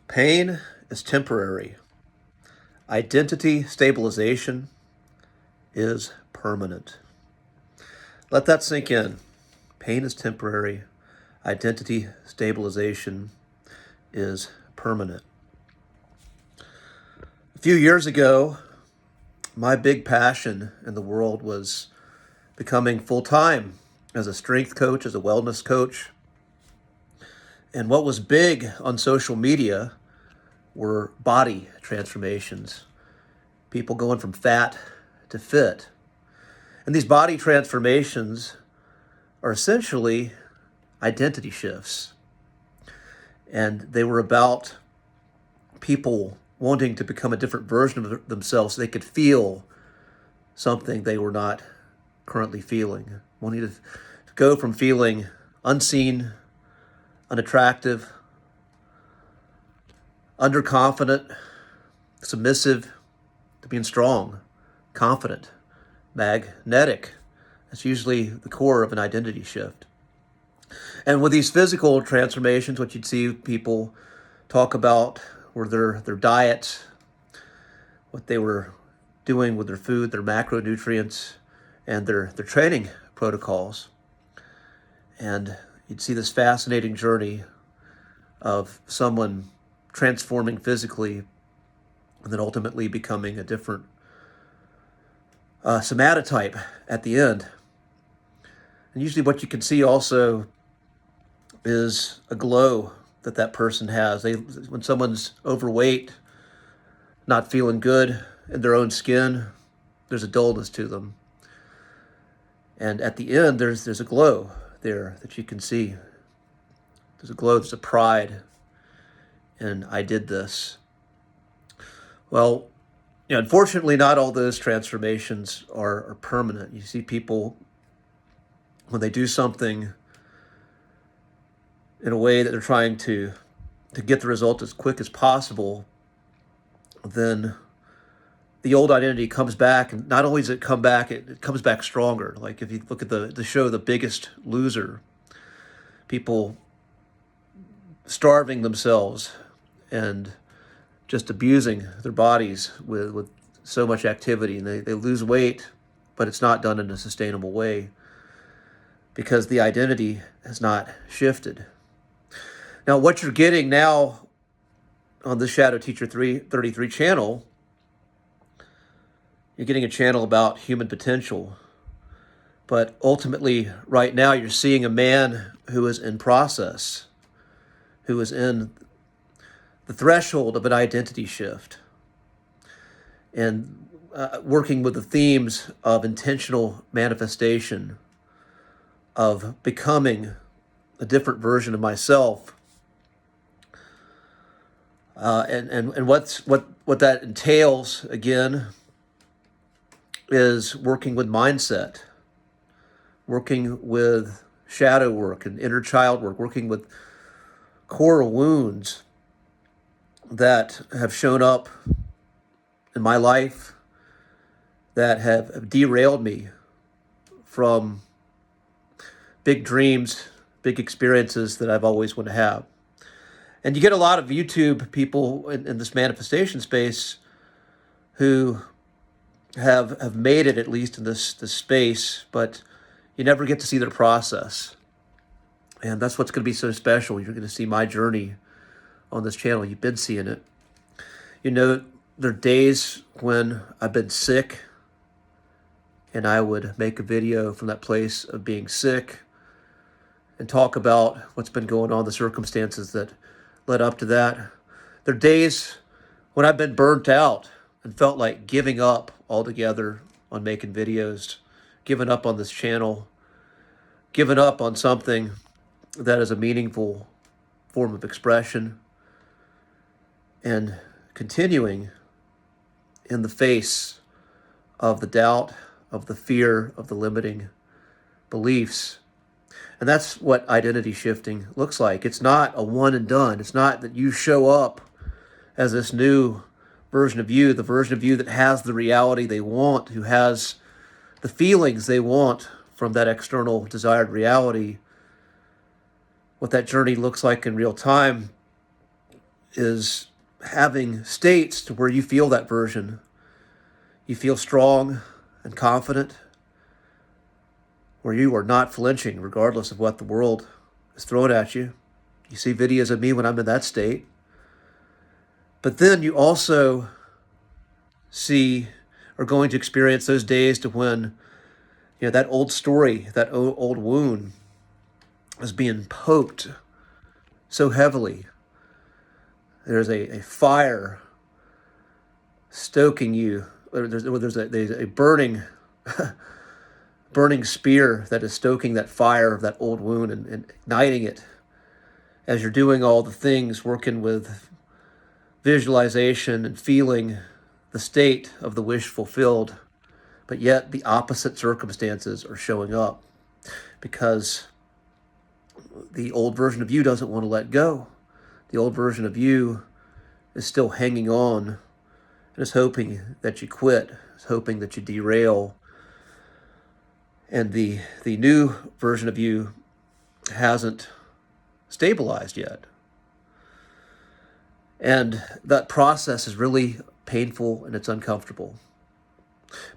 Pain is temporary. Identity stabilization is permanent. Let that sink in. Pain is temporary. Identity stabilization is permanent. A few years ago, my big passion in the world was becoming full-time as a strength coach, as a wellness coach. And what was big on social media were body transformations, people going from fat to fit. And these body transformations are essentially identity shifts. And they were about people wanting to become a different version of themselves so they could feel something they were not currently feeling. Wanting to go from feeling unseen, unattractive, underconfident, submissive, to being strong, confident, magnetic. That's usually the core of an identity shift. And with these physical transformations, what you'd see people talk about were their diets, what they were doing with their food, their macronutrients, and their training protocols. And you'd see this fascinating journey of someone transforming physically and then ultimately becoming a different somatotype at the end. And usually what you can see also is a glow that person has. When someone's overweight, not feeling good in their own skin, there's a dullness to them. And at the end, there's a glow there that you can see. There's a glow, there's a pride, and I did this. Well, unfortunately, not all those transformations are permanent. You see people, when they do something in a way that they're trying to get the result as quick as possible, then the old identity comes back, and not only does it come back, it comes back stronger. Like if you look at the show The Biggest Loser, people starving themselves and just abusing their bodies with so much activity, and they lose weight, but it's not done in a sustainable way because the identity has not shifted. Now, what you're getting now on the Shadow Teacher 333 channel, you're getting a channel about human potential. But ultimately, right now, you're seeing a man who is in process, who is in the threshold of an identity shift, and working with the themes of intentional manifestation, of becoming a different version of myself. And what that entails, again, is working with mindset, working with shadow work and inner child work, working with core wounds that have shown up in my life that have derailed me from big dreams, big experiences that I've always wanted to have. And you get a lot of YouTube people in this manifestation space who have made it, at least in this space, but you never get to see their process. And that's what's going to be so special. You're going to see my journey on this channel. You've been seeing it. There are days when I've been sick, and I would make a video from that place of being sick and talk about what's been going on, the circumstances that led up to that. There are days when I've been burnt out and felt like giving up altogether on making videos, giving up on this channel, giving up on something that is a meaningful form of expression, and continuing in the face of the doubt, of the fear, of the limiting beliefs. And that's what identity shifting looks like. It's not a one and done. It's not that you show up as this new version of you, the version of you that has the reality they want, who has the feelings they want from that external desired reality. What that journey looks like in real time is having states to where you feel that version. You feel strong and confident, where you are not flinching regardless of what the world is throwing at you. You see videos of me when I'm in that state. But then you also see are going to experience those days to when, that old story, that old wound is being poked so heavily. There's a fire stoking you. There's a burning burning spear that is stoking that fire of that old wound and igniting it as you're doing all the things, working with visualization and feeling the state of the wish fulfilled, but yet the opposite circumstances are showing up because the old version of you doesn't want to let go. The old version of you is still hanging on and is hoping that you quit, is hoping that you derail. And the new version of you hasn't stabilized yet. And that process is really painful and it's uncomfortable.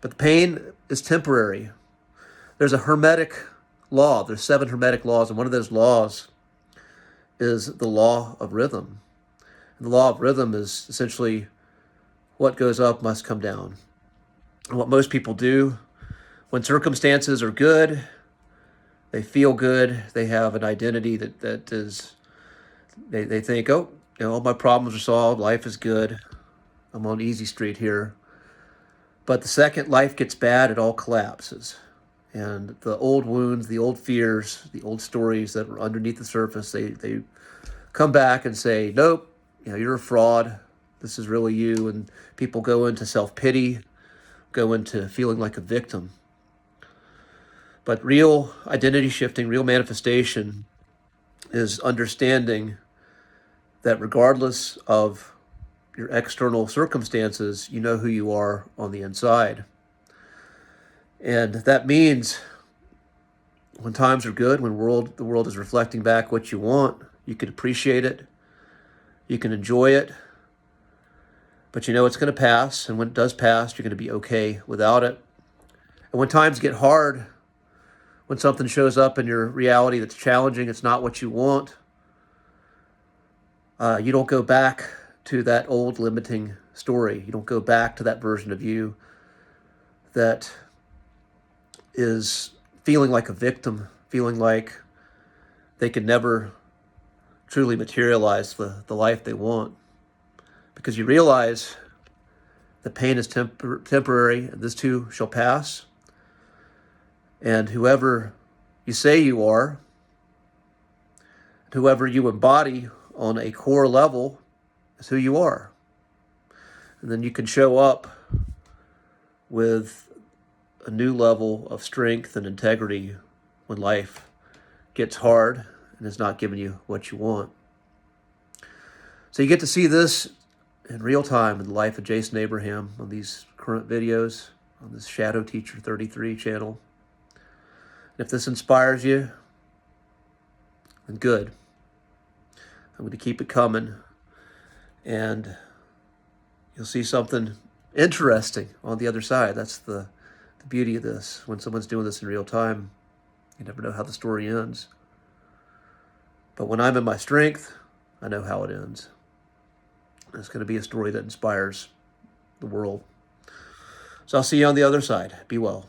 But the pain is temporary. There's a hermetic law. There's 7 hermetic laws, and one of those laws is the law of rhythm. And the law of rhythm is essentially what goes up must come down. And what most people do when circumstances are good, they feel good, they have an identity that is, they think, oh, all my problems are solved, life is good, I'm on easy street here. But the second life gets bad, it all collapses. And the old wounds, the old fears, the old stories that were underneath the surface, they come back and say, nope, you're a fraud. This is really you. And people go into self-pity, go into feeling like a victim. But real identity shifting, real manifestation is understanding that regardless of your external circumstances, you know who you are on the inside. And that means when times are good, when the world is reflecting back what you want, you can appreciate it, you can enjoy it, but it's going to pass. And when it does pass, you're going to be okay without it. And when times get hard, when something shows up in your reality that's challenging, it's not what you want, you don't go back to that old limiting story. You don't go back to that version of you that is feeling like a victim, feeling like they can never truly materialize the life they want. Because you realize the pain is temporary, and this too shall pass. And whoever you say you are, whoever you embody on a core level is who you are. And then you can show up with a new level of strength and integrity when life gets hard and is not giving you what you want. So you get to see this in real time in the life of Jason Abraham on these current videos on this Shadow Teacher 33 channel. And if this inspires you, then good. I'm going to keep it coming, and you'll see something interesting on the other side. That's the beauty of this. When someone's doing this in real time, you never know how the story ends. But when I'm in my strength, I know how it ends. It's going to be a story that inspires the world. So I'll see you on the other side. Be well.